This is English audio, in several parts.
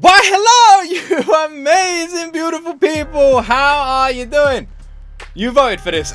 Why, hello, you amazing, beautiful people. How are you doing? You voted for this.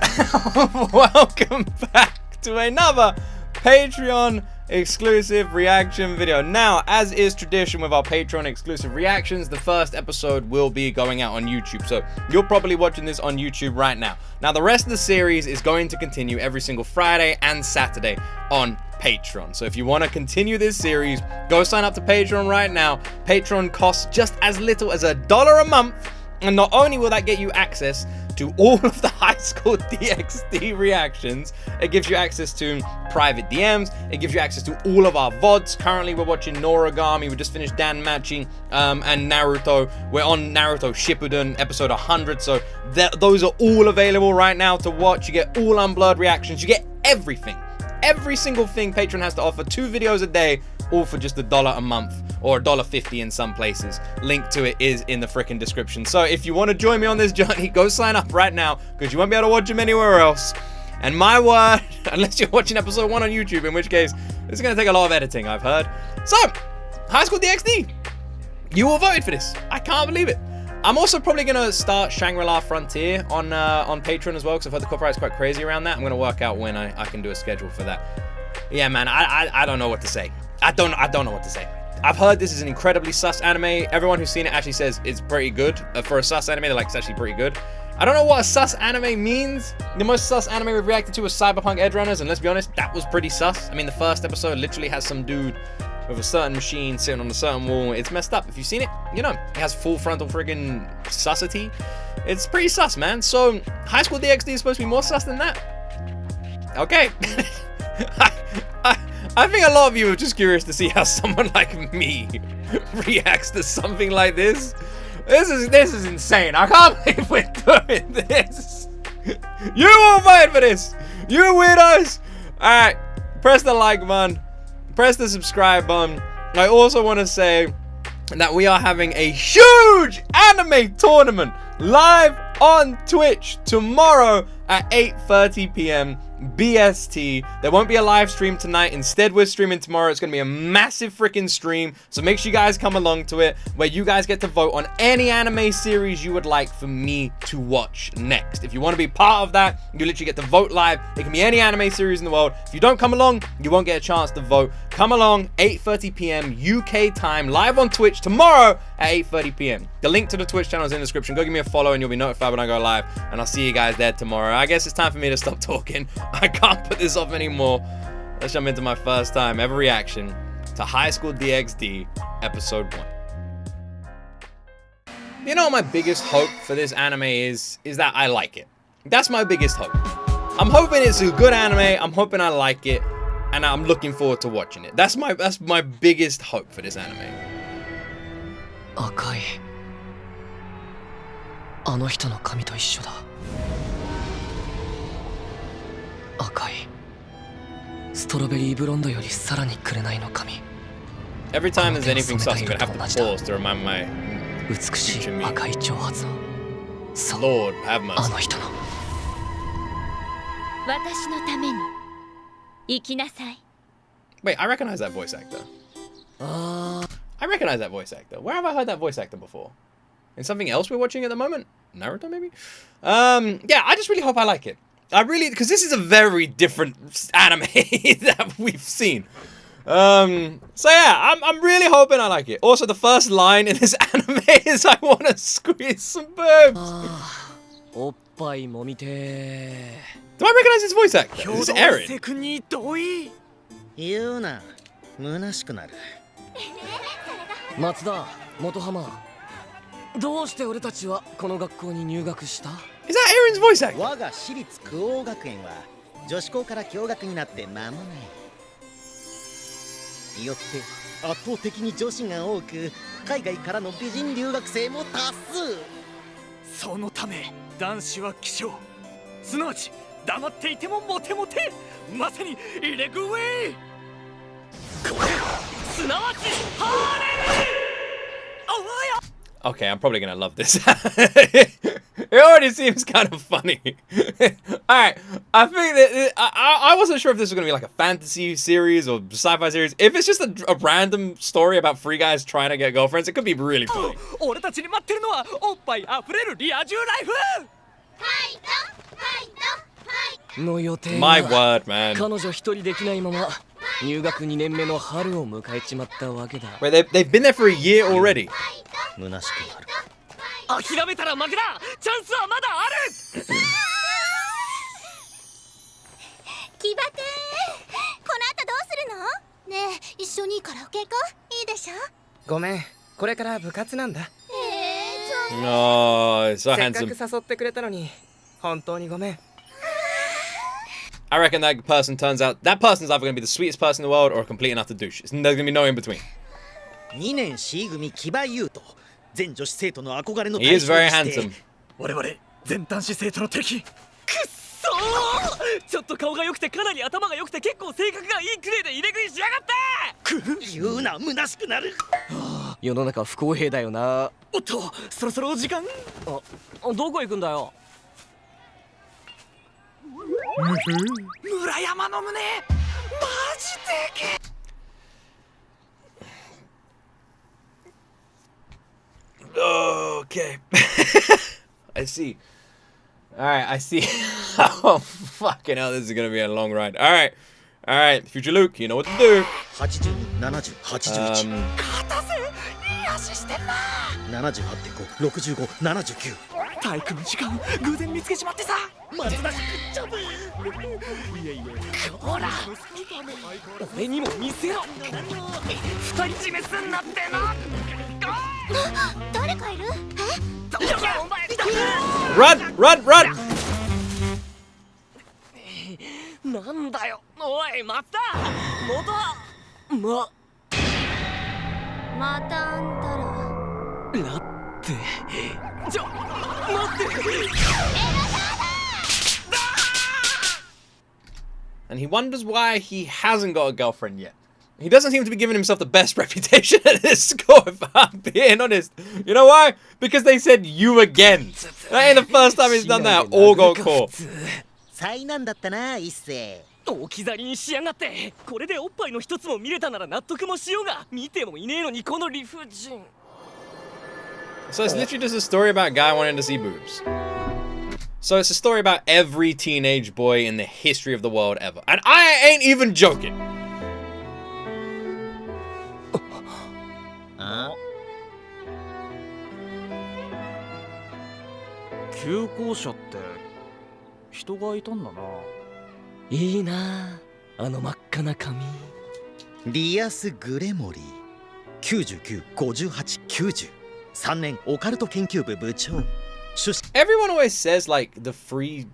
Welcome back to another Patreon exclusive reaction video. Now, as is tradition with our Patreon exclusive reactions, the first episode will be going out on YouTube. So you're probably watching this on YouTube right now. Now, the rest of the series is going to continue every single Friday and Saturday on Patreon. So if you want to continue this series, go sign up to Patreon right now. Patreon costs just as little as $1 a month. And not only will that get you access to all of the High School DxD reactions, it gives you access to private DMs, it gives you access to all of our VODs. Currently, we're watching Noragami, we just finished Dan Machi, and Naruto. We're on Naruto Shippuden, episode 100, so those are all available right now to watch. You get all unblurred reactions, you get everything. Every single thing Patreon has to offer, 2 videos a day, all for just $1 a month, or $1.50 in some places. Link to it is in the freaking description. So if you want to join me on this journey, go sign up right now, because you won't be able to watch them anywhere else. And my word, unless you're watching episode 1 on YouTube, in which case, this is going to take a lot of editing, I've heard. So, High School DxD, you all voted for this. I can't believe it. I'm also probably going to start Shangri-La Frontier on Patreon as well, because I've heard the copyright's quite crazy around that. I'm going to work out when I can do a schedule for that. Yeah, man, I don't know what to say. I don't know what to say. I've heard this is an incredibly sus anime. Everyone who's seen it actually says it's pretty good. For a sus anime, they're like, it's actually pretty good. I don't know what a sus anime means. The most sus anime we've reacted to was Cyberpunk Edgerunners, and let's be honest, that was pretty sus. I mean, the first episode literally has some dude with a certain machine sitting on a certain wall. It's messed up. If you've seen it, you know, it has full frontal friggin' susity. It's pretty sus, man. So, High School DxD is supposed to be more sus than that? Okay. I think a lot of you are just curious to see how someone like me reacts to something like this. This is insane. I can't believe we're doing this. You all voted for this. You weirdos. Alright, press the like button. Press the subscribe button. I also want to say that we are having a huge anime tournament live on Twitch tomorrow at 8:30 p.m. BST. There won't be a live stream tonight. Instead, we're streaming tomorrow. It's going to be a massive freaking stream. So make sure you guys come along to it, where you guys get to vote on any anime series you would like for me to watch next. If you want to be part of that, you literally get to vote live. It can be any anime series in the world. If you don't come along, you won't get a chance to vote. Come along, 8:30 p.m. UK time, live on Twitch tomorrow at 8:30 p.m. The link to the Twitch channel is in the description. Go give me a follow and you'll be notified when I go live. And I'll see you guys there tomorrow. I guess it's time for me to stop talking. I can't put this off anymore. Let's jump into my first time ever reaction to High School DxD episode 1. You know what my biggest hope for this anime is that I like it. That's my biggest hope. I'm hoping it's a good anime. I'm hoping I like it, and I'm looking forward to watching it. That's my biggest hope for this anime. Akai. あの人の髪と一緒だ。赤い。ストロベリーブロンドよりさらに紅の髪。Every time there's anything sus, I'm gonna have to pause to remind my 美しい赤い長髪の。そう。 Lord have mercy. あの人の。私のために生きなさい。 Wait, I recognize that voice actor. I recognize that voice actor. Where have I heard that voice actor before? In something else we're watching at the moment? Naruto, maybe? Yeah, I just really hope I like it. I really, because this is a very different anime that we've seen. So yeah, I'm really hoping I like it. Also, the first line in this anime is I want to squeeze some boobs. Do I recognize this voice actor? This is Eren. 言うな、虚しくなる。松田、元浜。どうして俺たちはこの学校に入学した？ Is that Eren's voice actor? 我が私立九王学園は女子校から共学になって間もない。よって圧倒的に女子が多く、海外からの美人留学生も多数。そのため男子は希少、すなわち黙っていてもモテモテ、まさにイレグウェイ。これすなわちハーレム。Okay, I'm probably gonna love this. It already seems kind of funny. Alright, I think that I wasn't sure if this was gonna be like a fantasy series or sci-fi series. If it's just a random story about three guys trying to get girlfriends, it could be really funny. 俺たちに待ってるのはおっぱいあふれるリア充ライフ。の予定 My は word, man. 彼女一人できないまま入学2年目の春を迎えちまったわけだ。 Wait, they've been there for a year already. 虚しくなる。諦めたら負けだ。チャンスはまだある。騎馬亭、この後どうするの？ねえ、一緒にカラオケ行こう。いいでしょ？ごめん、これから部活なんだ。Oh, so せっか handsome. く誘ってくれたのに、本当にごめん。 I reckon that person's either gonna be the sweetest person in the world or a complete and utter douche. There's gonna be no in between. 2年 C 組騎馬優斗、全女子生徒の憧れの He is very 対象 handsome. にして。我々全男子生徒の敵。くっそー。ちょっと顔が良くてかなり頭が良くて結構性格がいいくらいで入れ食いしやがって。言うな、虚しくなる。世の中不公平だよな。おっと、そろそろお時間。どこ行くんだよ。村山の胸マジでけ。 Okay. I see. Alright, I see. Oh, fucking hell, this is gonna be a long ride. Alright. Alright, Future Luke, you know what to do. 82、70、81、片瀬いい足してんな。78.5、65、79。体育の時間偶然見つけちまってさ。松田しくっちゃべ。ほら俺にも見せろ。二人占めすんなってな。誰かいる？どうかお前だ。 Run! Run! Run! なんだよ。おい、待った元またあんたら。だってちょ待って。 And he wonders why he hasn't got a girlfriend yet. He doesn't seem to be giving himself the best reputation at this school, if I'm being honest. You know why? Because they said you again. That ain't the first time he's done that. All got caught. 災難だったな、一世。置き去りにしやがって。これでおっぱいの一つも見れたなら納得もしようが、見てもいねえのにこの理不尽。 So it's literally just a story about a guy wanting to see boobs. So it's a story about every teenage boy in the history of the world ever. And I ain't even joking. 旧校舎って人がいたんだな。いいなあの真っ赤な髪。リアス・グレモリー。99、58、90。3年オカルト研究部部長。Everyone always says like the free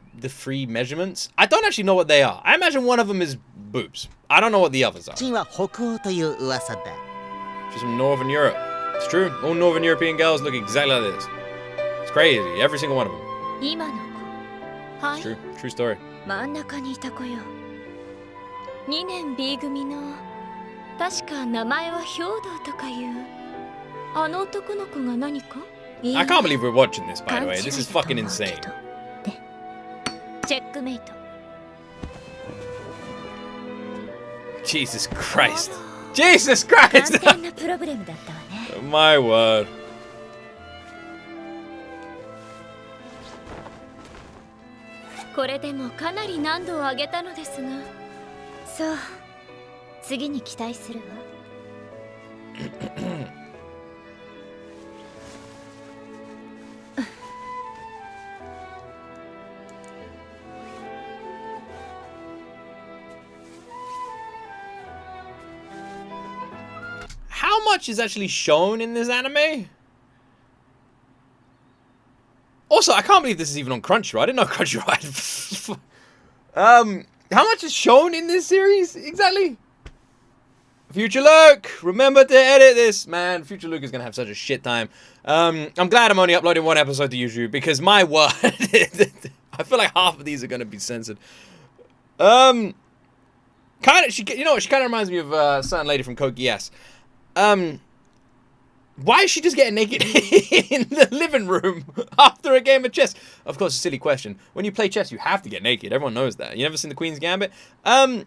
measurements. I don't actually know what they are. I imagine one of them is boobs. I don't know what the others are. 出身は北欧という噂だ。 She's from Northern Europe. It's true. All Northern European girls look exactly like this. It's crazy. Every single one of them. 今の子。は It's い。 true. True story. 真ん中にいた子よ。2年 B 組の確か名前は兵道とかいうあの男の子が何か？ I can't believe we're watching this, by the way. This is fucking insane. で、チェックメイト。 Jesus Christ. Jesus Christ! 簡単なプロブレムだったわね。My word. これでもかなり難度を上げたのですが、そう、次に期待するわ。How much is actually shown in this anime? Also, I can't believe this is even on Crunchyroll. I didn't know Crunchyroll had... how much is shown in this series, exactly? Future Luke, remember to edit this. Man, Future Luke is going to have such a shit time. I'm glad I'm only uploading one episode to YouTube, because my word, I feel like half of these are going to be censored. Kind of, you know what, she kind of reminds me of a certain lady from Code Geass. Why is she just getting naked in the living room after a game of chess? Of course, a silly question. When you play chess, you have to get naked. Everyone knows that. You never seen the Queen's Gambit? How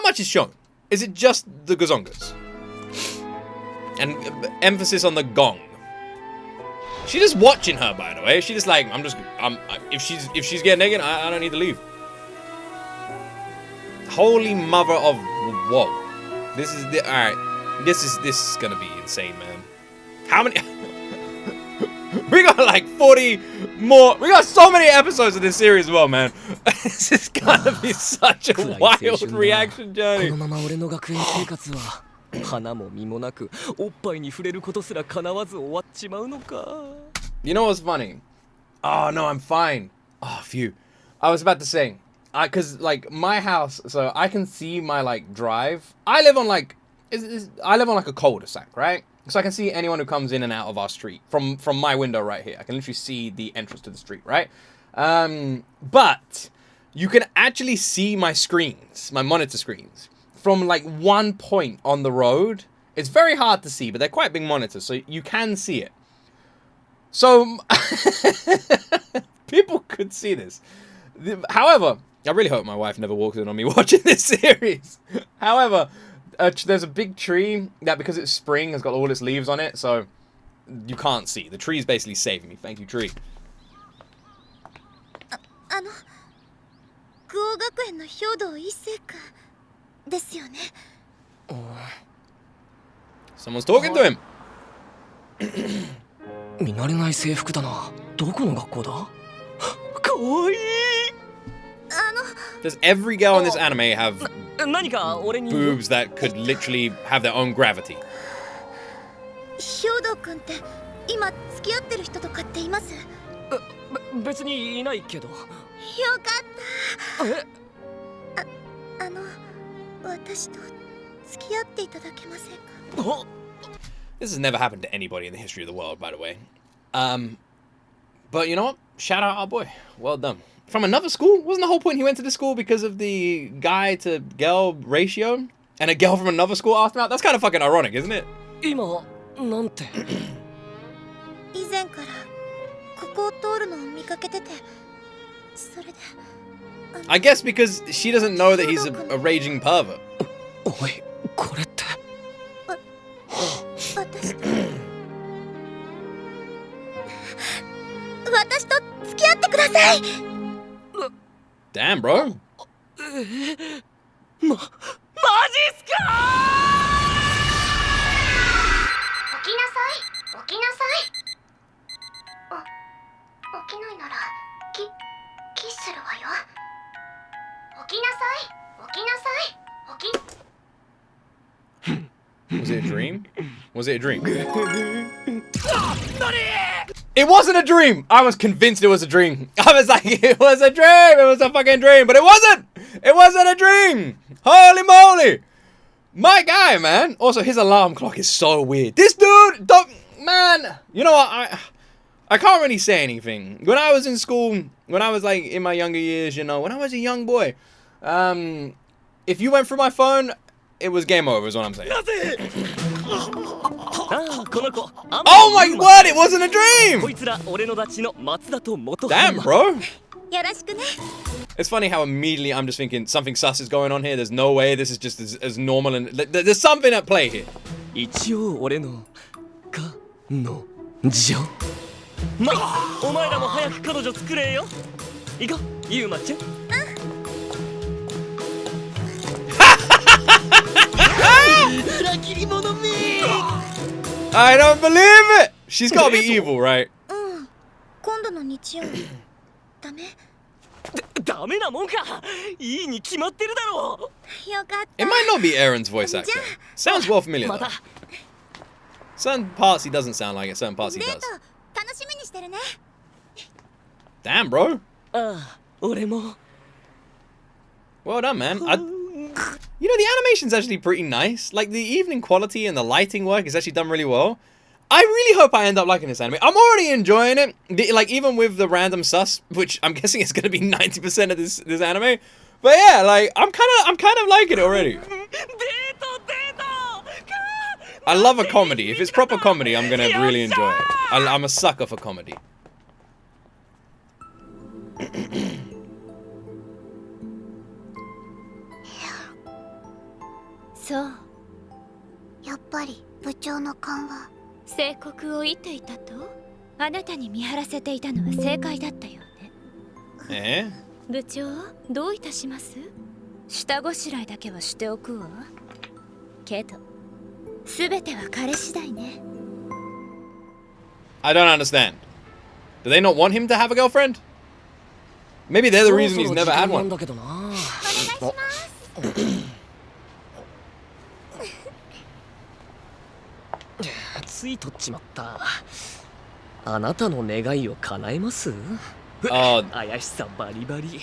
much is shown? Is it just the gazongas? And emphasis on the gong. She's just watching her, by the way. She's just like, if she's getting naked, I don't need to leave. Holy mother of whoa. This is the alright. This is gonna be insane, man. How many we got like 40 more. We got so many episodes of this series as well, man. This is gonna be such a wild reaction journey. このまま俺の学園生活は花も実もなくおっぱいに触れることすら叶わず終わっちまうのか。 You know what's funny? Oh no, I'm fine. Oh, phew. I was about to say, cause like my house, so I can see my like drive. I live on like a cul-de-sac, right? So I can see anyone who comes in and out of our street from my window right here. I can literally see the entrance to the street, right? But you can actually see my screens, my monitor screens, from like one point on the road. It's very hard to see, but they're quite big monitors, so you can see it. So people could see this. However, I really hope my wife never walks in on me watching this series. However, there's a big tree that, because it's spring, has got all its leaves on it, so you can't see. The tree's basically saving me. Thank you, tree. クオ学園の兵道一世かですよね。 Someone's talking to him. 見慣れない制服だな。どこの学校だ？かわいい。Does every girl in this anime have 何か俺に boobs that could literally have their own gravity? 兵道くんって今付き合ってる人とかっています？別にいないけど。よかった。私と付き合っていただけませんか？ This has never happened to anybody in the history of the world, by the way. But you know what? Shout out our boy. Well done. From another school? Wasn't the whole point he went to this school because of the guy to girl ratio? And a girl from another school asked him out? That's kind of fucking ironic, isn't it? 今なんて。以前からここを通るのを見かけてて、それで。I guess because she doesn't know that he's a raging pervert. おい、これって。私と付き合ってください。 Damn, bro. マジっすか？起きなさい。起きなさい。起きないならキスするわよ。起きなさい。起きなさい。起き。 Was it a dream? Was it a dream? It wasn't a dream! I was convinced it was a dream. I was like, it was a dream! It was a fucking dream! But it wasn't! It wasn't a dream! Holy moly! My guy, man! Also, his alarm clock is so weird. This dude, don't... Man! You know what? I can't really say anything. When I was in school, when I was like in my younger years, you know, when I was a young boy, if you went through my phone, it was game over, is what I'm saying. Oh my word, it wasn't a dream! Damn, bro. It's funny how immediately I'm just thinking something sus is going on here. There's no way this is just as normal, and there's something at play here. 一応俺の彼女まあお前らも早く彼女作れよ行こうゆうまちゃん I don't believe it! She's gotta be evil, right? 今度の日曜日ダメ？ダメなもんかいいに決まってるだろうよかった It might not be Aaron's voice actor. Sounds well familiar though. Certain parts he doesn't sound like it, certain parts he does. 楽しみにしてるね Damn, bro. ああ俺も Well done, man. You know, the animation's actually pretty nice. Like, the evening quality and the lighting work is actually done really well. I really hope I end up liking this anime. I'm already enjoying it. Like, even with the random sus, which I'm guessing is going to be 90% of this anime. But yeah, like, I'm kind of liking it already. I love a comedy. If it's proper comedy, I'm gonna really enjoy it. I'm a sucker for comedy. そう。やっぱり部長の勘は正国を射ていたと？あなたに見張らせていたのは正解だったよね。部長、どういたします？下ごしらえだけはしておくわ。けど、すべては彼次第ね。I don't understand. Do they not want him to have a girlfriend? Maybe they're the reason he's never had one. つい取っちまった。あなたの願いを叶えます？怪しさバリバリ。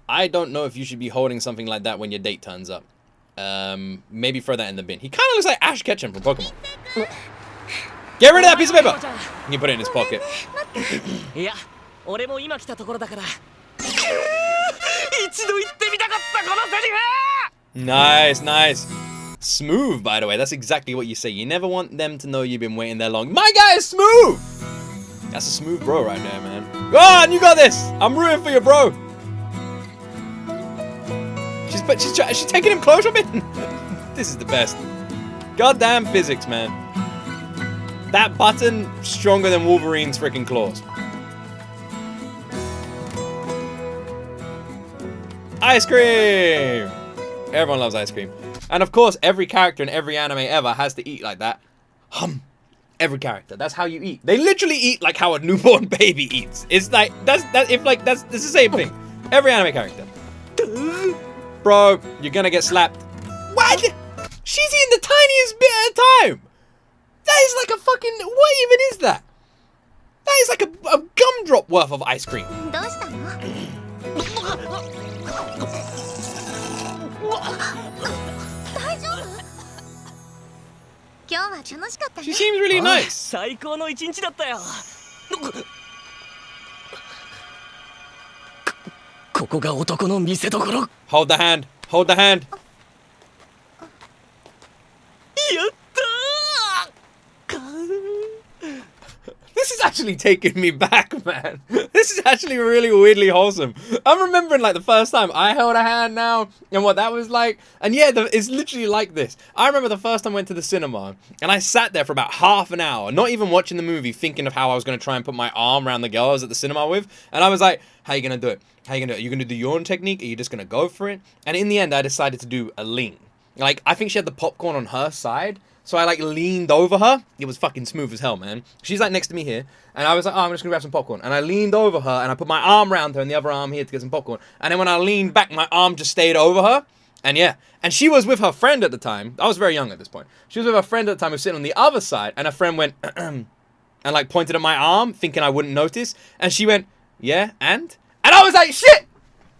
I don't know if you should be holding something like that when your date turns up. Maybe throw that in the bin. He kind of looks like Ash Ketchum from Pokemon. Get rid of that piece of paper! He put it in his pocket. いや、俺も今来たところだから。一度言ってみたかったこのセリフ。 Nice, nice. Smooth, by the way. That's exactly what you say. You never want them to know you've been waiting there long. My guy is smooth! That's a smooth bro right there, man. Go on, you got this! I'm rooting for you, bro! She's taking him close up in. This is the best. Goddamn physics, man. That button, stronger than Wolverine's freaking claws. Ice cream! Everyone loves ice cream. And of course, every character in every anime ever has to eat like that. Every character. That's how you eat. They literally eat like how a newborn baby eats. It's like that's the same thing. Every anime character. Bro, you're gonna get slapped. What? She's eating the tiniest bit at a time. That is like a fucking, what even is that? That is like a gumdrop worth of ice cream. どうしたの？大丈夫？今日は楽しかったね。 She seems really nice. 最高の一日だったよ。ここが男の見せ所。 Hold the hand. Hold the hand. やったー。 This is actually taking me back, man. This is actually really weirdly wholesome. I'm remembering like the first time I held a hand now and what that was like. And yeah, it's literally like this. I remember the first time I went to the cinema and I sat there for about half an hour, not even watching the movie, thinking of how I was going to try and put my arm around the girl I was at the cinema with. And I was like, how are you going to do it? How are you going to do it? Are you going to do your own technique? Are you just going to go for it? And in the end, I decided to do a lean. Like, I think she had the popcorn on her side. So I like leaned over her. It was fucking smooth as hell, man. She's like next to me here. And I was like, oh, I'm just gonna grab some popcorn. And I leaned over her and I put my arm around her and the other arm here to get some popcorn. And then when I leaned back, my arm just stayed over her. And yeah. And she was with her friend at the time. I was very young at this point. She was with her friend at the time who was sitting on the other side. And her friend went, and like pointed at my arm, thinking I wouldn't notice. And she went, yeah, and? And I was like, shit!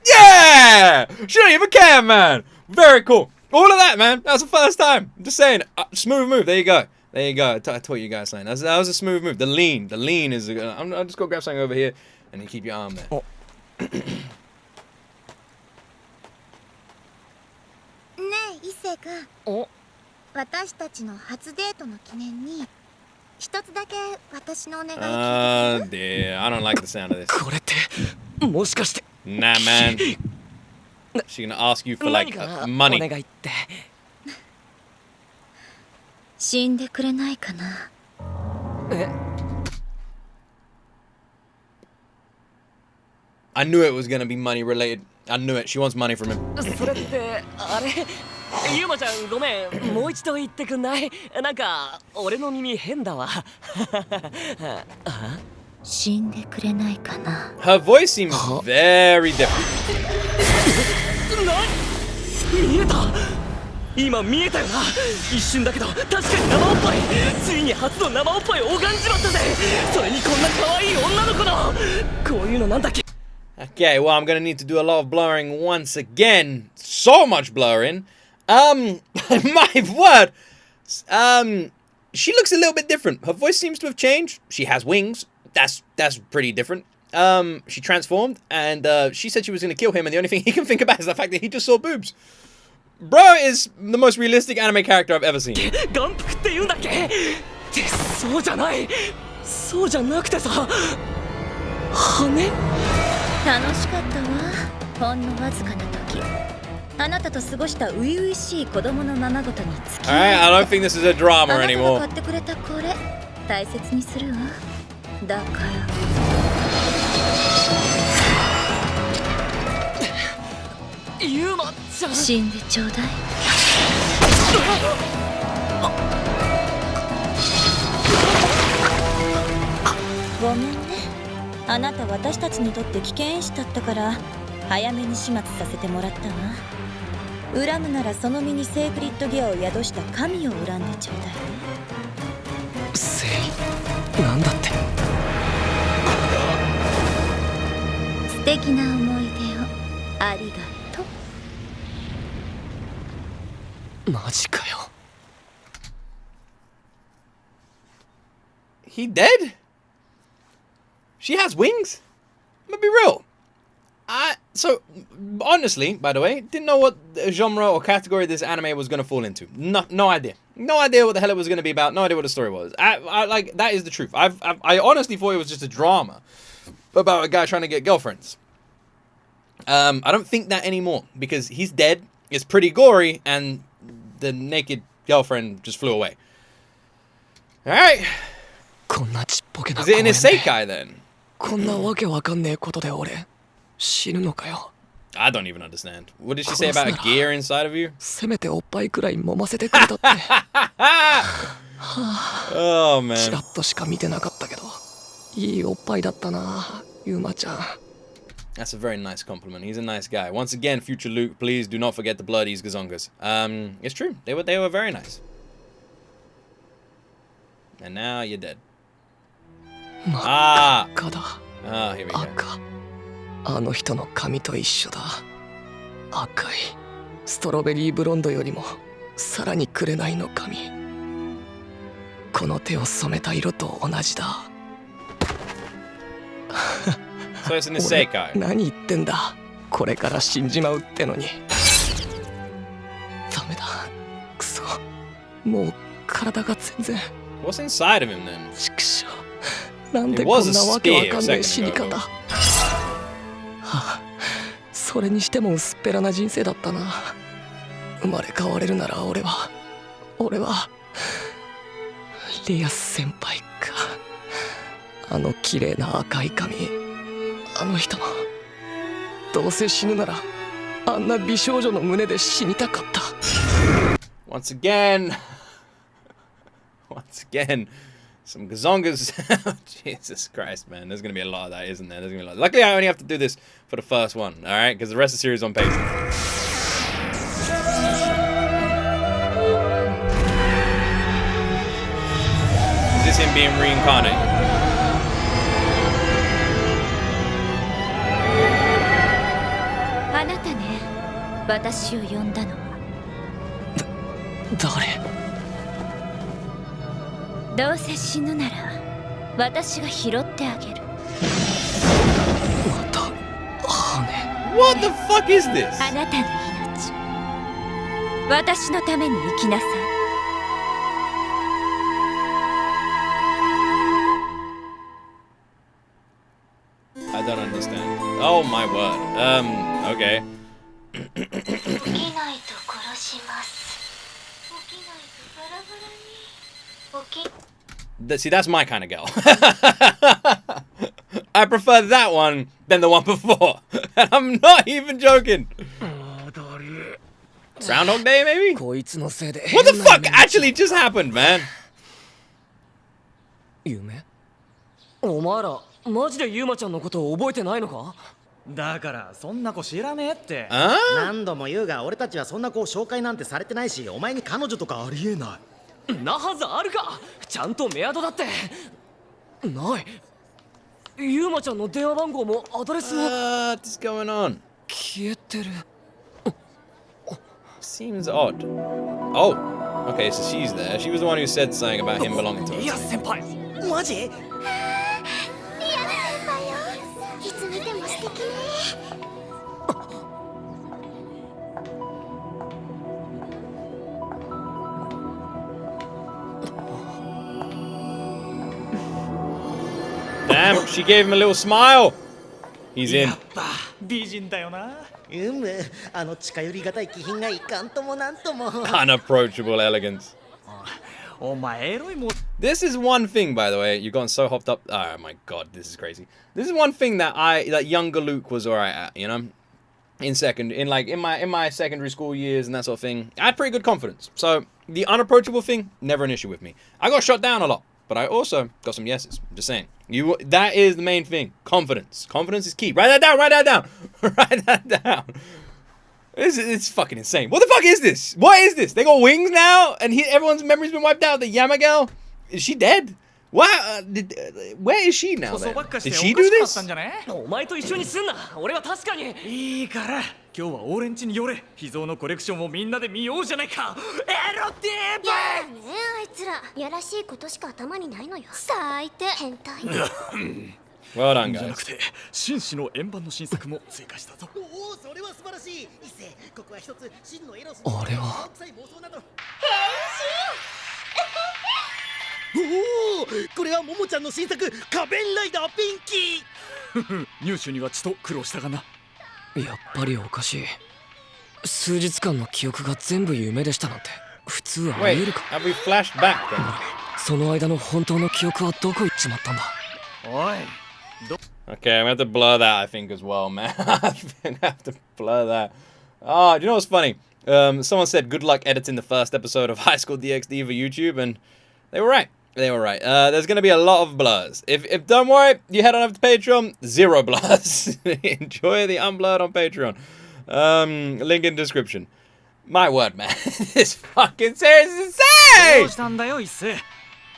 Yeah! She don't even care, man. Very cool. All of that, man. That was the first time. I'm just saying. Smooth move. There you go. There you go. I taught you guys something. That was a smooth move. The lean. The lean is... I'm just going to grab something over here and then keep your arm there. ねえ、一星君。お、私たちの初デートの記念に一つだけ私のお願い。Dear. I don't like the sound of this. これってもしかして。 Nah, man. She's gonna ask you for like money. お願いって。死んでくれないかな。え。 I knew it was gonna be money related. I knew it. She wants money from him. それってあれ。ゆうまちゃんごめん。もう一度言ってくんない？なんか俺の耳変だわ。死んでくれないかな。 Her voice seems very different. 見えた。今見えたよな。一瞬だけど確かに生おっぱい。ついに初の生おっぱいを拝んじまったぜ。それにこんな可愛い女の子の。こういうのなんだっけ。 Okay, well, I'm gonna need to do a lot of blurring once again. So much blurring. My word. She looks a little bit different. Her voice seems to have changed. She has wings. That's pretty different. She transformed, and she said she was gonna kill him, and the only thing he can think about is the fact that he just saw boobs. Bro is the most realistic anime character I've ever seen. 眼福って言うんだっけってそうじゃないそうじゃなくてさ羽楽しかったわ。ほんのわずかな時あなたと過ごした初々しい子供のままごとに付き合 Alright, I don't think this is a あ drama なたが anymore. 買ってくれたこれ大切にするわ。だからユーマちゃん死んでちょうだい。ごめんね。あなた私たちにとって危険因子だったから早めに始末させてもらったわ。恨むならその身にセークリッドギアを宿した神を恨んでちょうだいね。せいなんだって素敵な思い出をありがとう。マジかよ。 He dead? She has wings? I'm gonna be real. So, honestly, by the way, didn't know what genre or category this anime was gonna fall into. No idea. No idea what the hell it was gonna be about. No idea what the story was. I like, that is the truth. I honestly thought it was just a drama about a guy trying to get girlfriends. I don't think that anymore because he's dead. It's pretty gory, and the naked girlfriend just flew away. All right. こんなちっぽけな Is it in his Seikai then? こんなわけわかんねえことで俺死ぬのかよ。 I don't even understand. What did she say about a gear inside of you? せめておっぱいくらい揉ませてくれたって。Oh チ man. ラッとしか見てなかったけどいいおっぱいだったなユーマちゃん。 That's a very nice compliment. He's a nice guy. Once again, future Luke, please do not forget the bloodies gazongas. It's true. They were very nice. And now you're dead. 真っ赤だ。 Ah, here we go. 赤あの人の髪と一緒だ。赤いストロベリーブロンドよりもさらに紅の髪。この手を染めた色と同じだ。So it's in the 俺 Seikai. 何言ってんだ。これから死んじまうってのに。ダメだ。くそ。もう体が全然。 What's inside of him then? ちくしょう。なんでこんなわけわかんない死に方。はあ、それにしても薄っぺらな人生だったな。生まれ変われるなら俺はリアス先輩か。あの綺麗な赤い髪、あの人の。どうせ死ぬならあんな美少女の胸で死にたかった。 Once again, some gazongas. Jesus Christ, man. There's going to be a lot of that, isn't there? There's going to be a lot. Luckily, I only have to do this for the first one, all right? Because the rest of the series is on pace. Is this him being reincarnated? あなたね、私を呼んだのは。誰？どうせ死ぬなら私が拾ってあげる。また羽。 What the fuck is this? あなたの命、私のために生きなさい。I don't understand. Oh my word. Okay. 起きないと殺します。起きないとバラバラに。起き。 See, that's my kind of girl. I prefer that one than the one before. And I'm not even joking. Groundhog Day, maybe? こいつのせいで。 What the fuck actually just happened, man? 夢？お前らマジでユーマちゃんのことを覚えてないのか？だからそんな子知らねえって。 Huh? 何度も言うが俺たちはそんな子を紹介なんてされてないし、お前に彼女とかありえない。なはずあるか。ちゃんとメアドだって。ない。ユーマちゃんの電話番号もアドレスも What's going on? 消えてる。 Seems odd. Oh, okay, so she's there. She was the one who said something about him belonging to いや us. 先輩。マジ？リアル先輩よ。いつ見ても素敵ね。Damn, she gave him a little smile. He's in. やっぱ美人だよな。あの近寄りがたい気品がいかんともなんとも。 Unapproachable elegance. お前エロいもん。 This is one thing, by the way. You've gotten so hopped up. Oh my god, this is crazy. This is one thing that younger Luke was alright at, you know? In my secondary school years and that sort of thing, I had pretty good confidence. So the unapproachable thing, never an issue with me. I got shot down a lot, but I also got some yeses. I'm just saying. That is the main thing. Confidence. Confidence is key. Write that down. Write that down. Write that down. It's fucking insane. What the fuck is this? What is this? They got wings now, and everyone's memory's been wiped out. The Yamagel, is she dead? What? Where is she now then? Did she do this? お前と一緒にすんな。俺は確かに。いいから今日は俺ん家に寄れ。秘蔵のコレクションをみんなで見ようじゃないか。エロテープ。やだねあいつらやらしいことしか頭にないのよ最低変態 Well done, じゃな guys. くて紳士の円盤の新作も追加したぞ。おお、それは素晴らしい。一世、ここは一つ真のエロス。あれはおお、これはももちゃんの新作仮面ライダーピンキー。入手にはちと苦労したがな。やっぱりおかしい。数日間の記憶が全部夢でしたなんて普通はあり Wait, えるか。 have we flashed back then? その間の本当の記憶はどこ行っちまったんだ。おい。 Okay, I'm gonna have to blur that, I think, as well, man. I'm gonna have to blur that. Oh, do you know what's funny? Someone said good luck editing the first episode of High School DxD for YouTube, and they were right. They were right. There's gonna be a lot of blurs. If don't worry, you head on over to Patreon, 0 blurs. Enjoy the unblurred on Patreon. Link in description. My word, man. This fucking series is どう insane! したんだよ一世。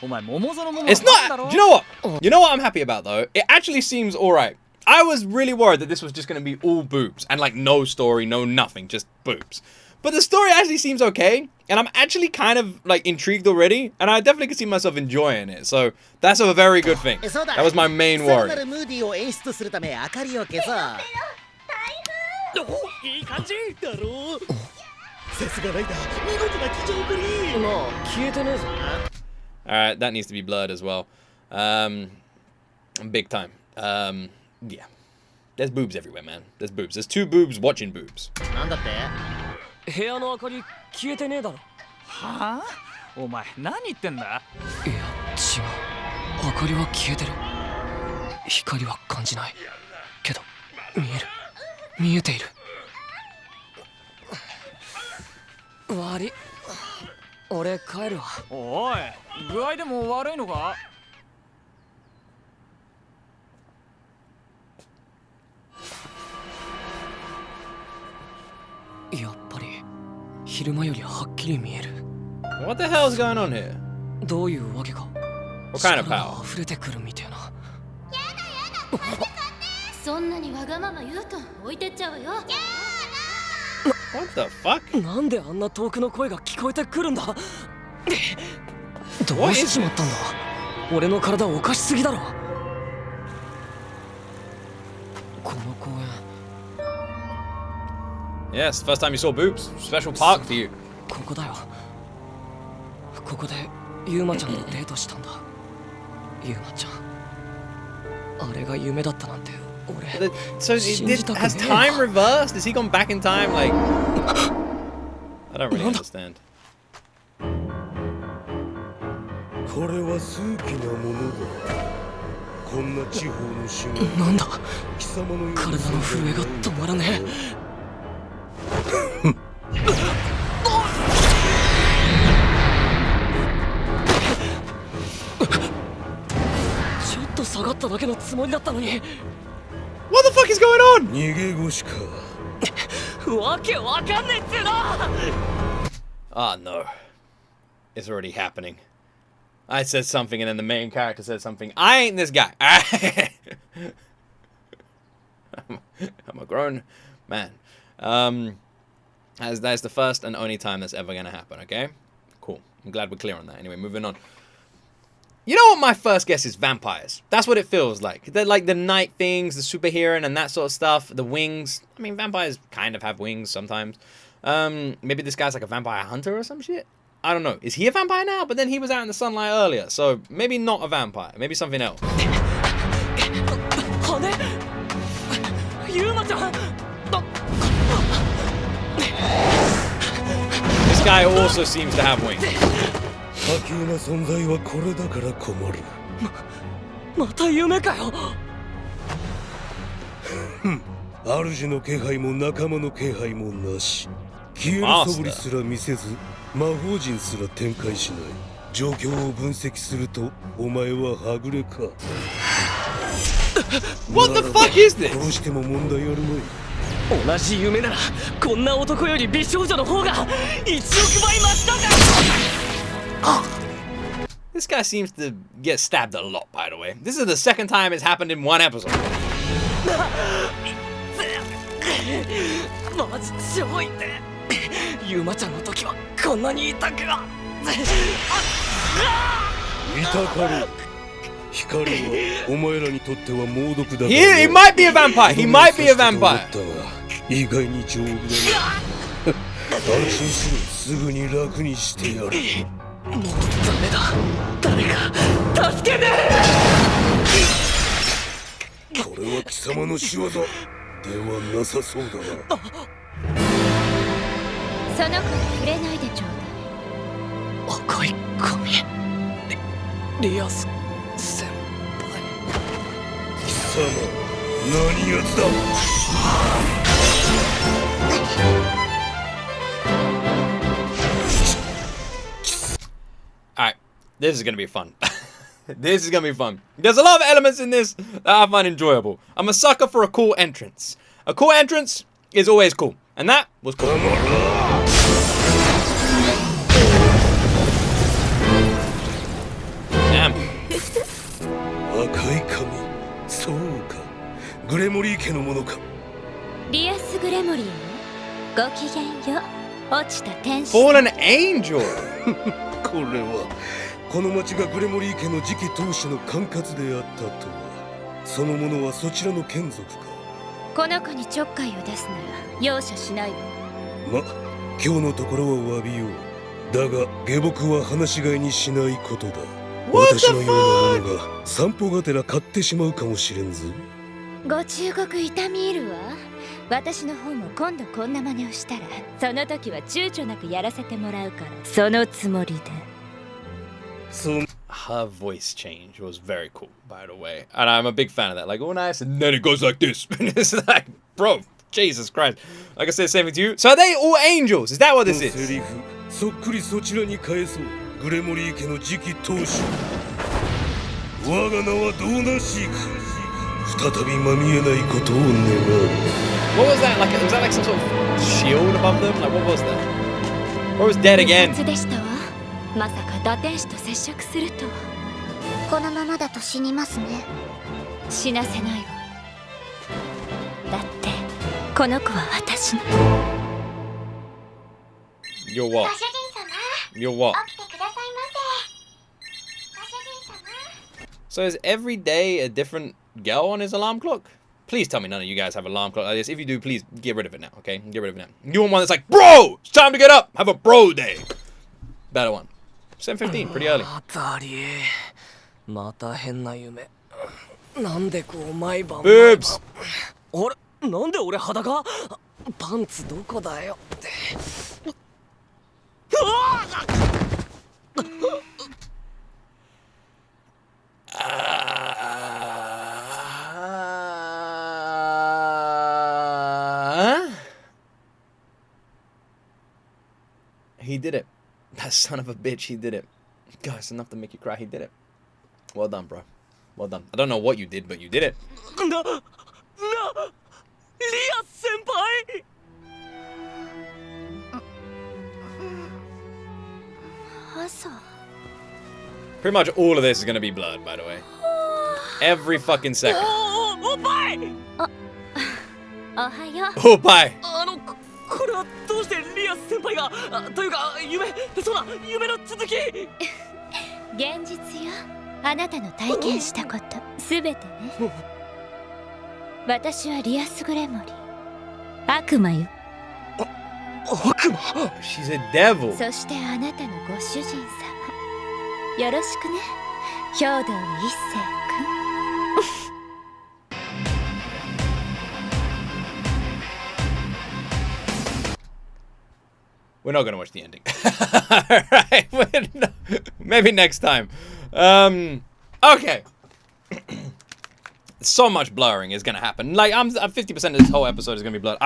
お前桃園の桃 It's not. Do you know what? You know what I'm happy about though? It actually seems alright. I was really worried that this was just going to be all boobs and like no story, no nothing, just boobs. But the story actually seems okay, and I'm actually kind of like intrigued already, and I definitely could see myself enjoying it. So that's a very good thing. That was my main さら worry. なるムーディーを演出するため明かりを消そう。いい感じだろう。さすがライダー、見事な騎乗ぶり。なあ消えてねえぞ。 Alright, that needs to be blurred as well. Big time. Yeah. There's boobs everywhere, man. There's boobs. There's 2 boobs watching boobs. なんだって？部屋の明かり消えてねえだろ。はあ？お前何言ってんだ？いや違う。明かりは消えてる。光は感じない。けど見えている。悪い。俺帰るわ。おい、具合でも悪いのか？やっぱり昼間よりはっきり見える。 What the hell is going on here? どういうわけか。 What kind of 力が power? 溢れてくるみたいな。そんなにわがまま言うと置いてっちゃうわよ。 What the fuck? なんであんな遠くの声が聞こえてくるんだ。どうしてしまったんだ。俺の体おかしすぎだろ。この公園。 Yes, first time you saw boobs. Special park for you. ここだよ。ここでユーマちゃんとデートしたんだ。ユーマちゃん。あれが夢だったなんて俺。So has time reversed? Has he gone back in time? Like, I don't really understand. これは数奇なものだ。こんな地方の島。なんだ。貴様の体の震えが止まらねえ。ちょっと下がっただけのつもりだったのに。 What the fuck is going on? 逃げ腰か。わけわかんねえっつうの。 Oh no. It's already happening. I said something and then the main character said something. I ain't this guy. I'm a grown man. That's the first and only time that's ever gonna happen, okay? Cool. I'm glad we're clear on that. Anyway, moving on. You know what my first guess is? Vampires. That's what it feels like. They're like the night things, the superhero and that sort of stuff. The wings. I mean, vampires kind of have wings sometimes. Maybe this guy's like a vampire hunter or some shit. I don't know. Is he a vampire now? But then he was out in the sunlight earlier. So maybe not a vampire. Maybe something else. 羽ユーマちゃん This guy also seems to have wings. 波形な存在はこれだから困る。また夢かよ。主の気配も仲間の気配もなし。消える素振りすら見せず、魔法陣すら展開しない。状況を分析すると、お前ははぐれか。What the fuck is this? 殺しても問題あるまい。同じ夢ならこんな男より美少女の方が1億倍マシだぜ。This guy seems to get stabbed a lot, by the way. This is the second time it's happened in one episode. マジ超痛い。ユーマちゃんの時はこんなに痛くは。痛かろう。光はお前らにとっては猛毒だから。He might be a vampire. He might be a vampire. 意外に丈夫だな。安心しろ。すぐに楽にしてやる。もうダメだ。誰か助けて。これは貴様の仕業ではなさそうだな。その子に触れないでちょうだい。赤い髪。リアス先輩。貴様、何やつだ。Alright, this is gonna be fun. This is gonna be fun. There's a lot of elements in this that I find enjoyable. I'm a sucker for a cool entrance. A cool entrance is always cool. And that was cool. Damn. 赤い髪、そうか。グレモリー家のものか。リアス・グレモリーよ。ごきげんよう。落ちた天使。 Fallen angel. これはこの町がグレモリー家の次期当主の管轄であったとは。その者はそちらの眷属か。この子にちょっかいを出すなら容赦しないわ。ま、今日のところは詫びよう。だが下僕は話し飼いにしないことだ。私のようなものが散歩がてら買ってしまうかもしれんぞ。ご忠告痛み入るわ。私の方も今度こんな真似をしたら、その時は躊躇なくやらせてもらうから、そのつもりで。Her voice change was very cool, by the way. And I'm a big fan of that. Like, oh, nice. And then it goes like this. It's like, bro, Jesus Christ. Like I said, same with you. So are they all angels? Is that what this is? セリフ、そっくりそちらに返そう。グレモリー家の次期当主。我が名はどうなしいか。再びまみえないことを願う。What was that? Like, was that like some sort of shield above them? Like, what was that? Or was dead again? 複雑でしたわ。まさか打天使と接触するとは。このままだと死にますね。死なせないわ。だってこの子は私の。 You're what? ご主人様、 You're what? 起きてくださいませ。ご主人様。 So is every day a different girl on his alarm clock? Please tell me none of you guys have an alarm clock like this. If you do, please get rid of it now, okay? Get rid of it now. You want one that's like, bro, it's time to get up. Have a bro day. Better one. 7:15, pretty early. ダリー、また変な夢。なんでこう毎晩。Boobs. あれ、なんで俺裸？パンツどこだよって。He did it. That son of a bitch, he did it. God, it's enough to make you cry. He did it. Well done, bro. Well done. I don't know what you did, but you did it. リアス先輩。朝。 Pretty much all of this is gonna be blood, by the way. Every fucking second. おっぱい。おはよう。 Oh, bye. これはどうしてリアス先輩が、というかそうだ、夢の続き。現実よ。あなたの体験したこと、すべてね。私はリアス・グレモリー。悪魔よ。悪魔？ She's a devil. そしてあなたのご主人様。よろしくね、兵道一世君。We're not gonna watch the ending. Alright, maybe next time. Okay. So much blurring is gonna happen. Like, I'm 50% of this whole episode is gonna be blurred.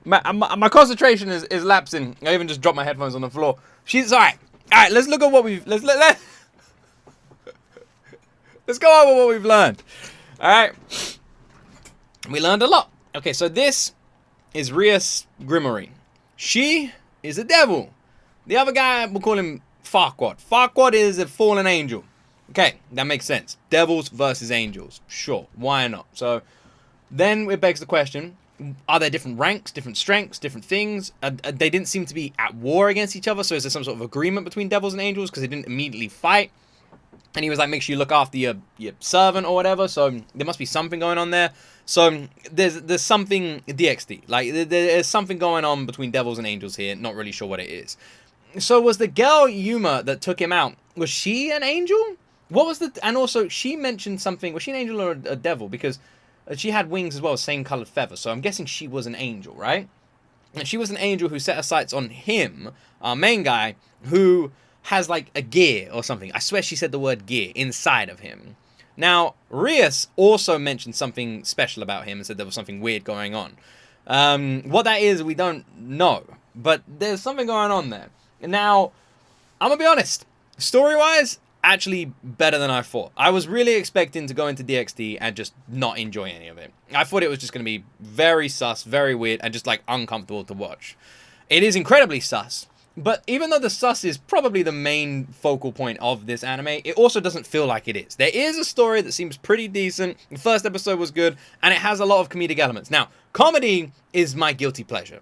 My concentration is lapsing. I even just dropped my headphones on the floor. She's alright. Alright, let's look at what we've let's go over what we've learned. Alright. We learned a lot. Okay, so this is Rias Grimory. She is a devil. The other guy, we'll call him Farquaad. Farquaad is a fallen angel. Okay, that makes sense. Devils versus angels. Sure, why not? So then it begs the question, are there different ranks, different strengths, different things? They didn't seem to be at war against each other, so is there some sort of agreement between devils and angels because they didn't immediately fight? And he was like, make sure you look after your servant or whatever, so there must be something going on there. So there's something DxD. Like, there's something going on between devils and angels here, not really sure what it is. So was the girl Yuma that took him out, was she an angel? What was the... And also, she mentioned something... Was she an angel or a devil? Because she had wings as well, same colored feather. So I'm guessing she was an angel, right? And she was an angel who set her sights on him, our main guy, who has like a gear or something. I swear she said the word gear inside of him. Now, Rias also mentioned something special about him and said there was something weird going on. What that is, we don't know. But there's something going on there. Now, I'm going to be honest. Story-wise, actually better than I thought. I was really expecting to go into DxD and just not enjoy any of it. I thought it was just going to be very sus, very weird, and just like uncomfortable to watch. It is incredibly sus. But even though the sus is probably the main focal point of this anime, it also doesn't feel like it is. There is a story that seems pretty decent. The first episode was good, and it has a lot of comedic elements. Now, comedy is my guilty pleasure.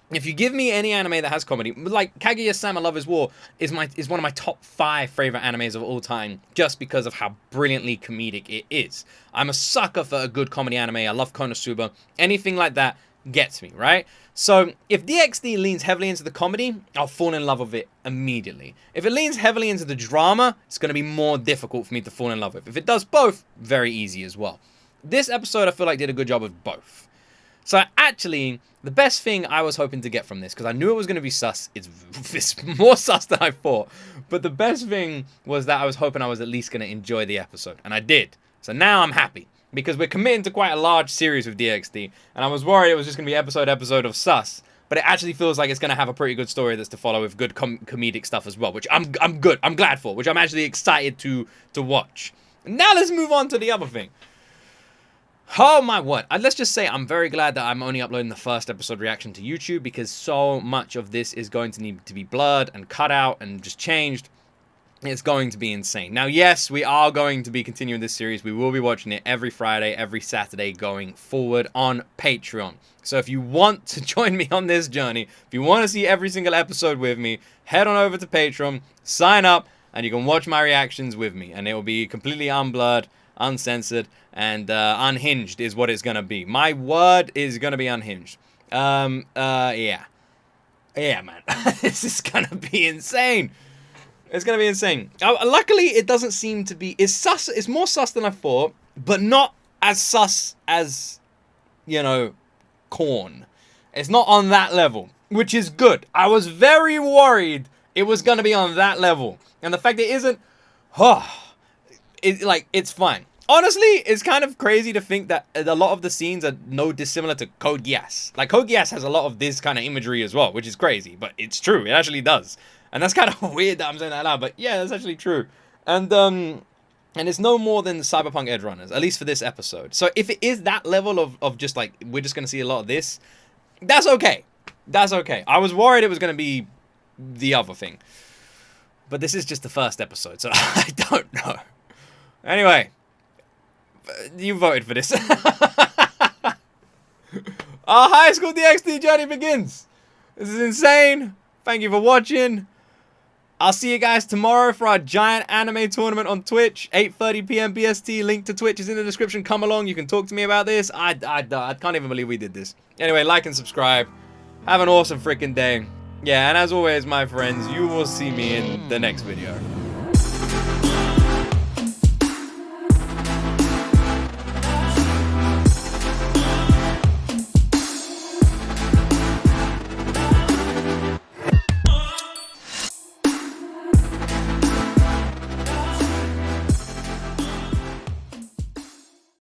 If you give me any anime that has comedy, like Kaguya-sama Love is War is one of my top 5 favorite animes of all time, just because of how brilliantly comedic it is. I'm a sucker for a good comedy anime. I love Konosuba. Anything like that gets me, right? So if DxD leans heavily into the comedy, I'll fall in love with it immediately. If it leans heavily into the drama, it's going to be more difficult for me to fall in love with. If it does both, very easy as well. This episode, I feel like, did a good job with both. So actually, the best thing I was hoping to get from this, because I knew it was going to be sus, it's more sus than I thought, but the best thing was that I was hoping I was at least going to enjoy the episode, and I did. So now I'm happy, because we're committing to quite a large series with DxD, and I was worried it was just going to be episode of sus, but it actually feels like it's going to have a pretty good story that's to follow with good comedic stuff as well, which I'm glad for, which I'm actually excited to watch. Now let's move on to the other thing. Oh my word. Let's just say I'm very glad that I'm only uploading the first episode reaction to YouTube, because so much of this is going to need to be blurred and cut out and just changed. It's going to be insane. Now, yes, we are going to be continuing this series. We will be watching it every Friday, every Saturday going forward on Patreon. So if you want to join me on this journey, if you want to see every single episode with me, head on over to Patreon, sign up, and you can watch my reactions with me. And it will be completely unblurred, uncensored, and unhinged is what it's gonna be. My word is gonna be unhinged. Yeah, man. This is gonna be insane. It's gonna be insane. Luckily, it doesn't seem to be. It's sus. It's more sus than I thought, but not as sus as, you know, Corn. It's not on that level, which is good. I was very worried it was gonna be on that level, and the fact it isn't, it's fine. Honestly, it's kind of crazy to think that a lot of the scenes are no dissimilar to Code Geass. Like, Code Geass has a lot of this kind of imagery as well, which is crazy, but it's true. It actually does. And that's kind of weird that I'm saying that out loud, but yeah, that's actually true. And it's no more than Cyberpunk Edge Runners, at least for this episode. So if it is that level of just like, we're just going to see a lot of this, that's okay. That's okay. I was worried it was going to be the other thing. But this is just the first episode, so I don't know. Anyway. You voted for this. Our high school DxD journey begins. This is insane. Thank you for watching. I'll see you guys tomorrow for our giant anime tournament on Twitch. 8:30 p.m. BST. Link to Twitch is in the description. Come along. You can talk to me about this. I can't even believe we did this. Anyway, like and subscribe. Have an awesome freaking day. Yeah, and as always, my friends, you will see me in the next video.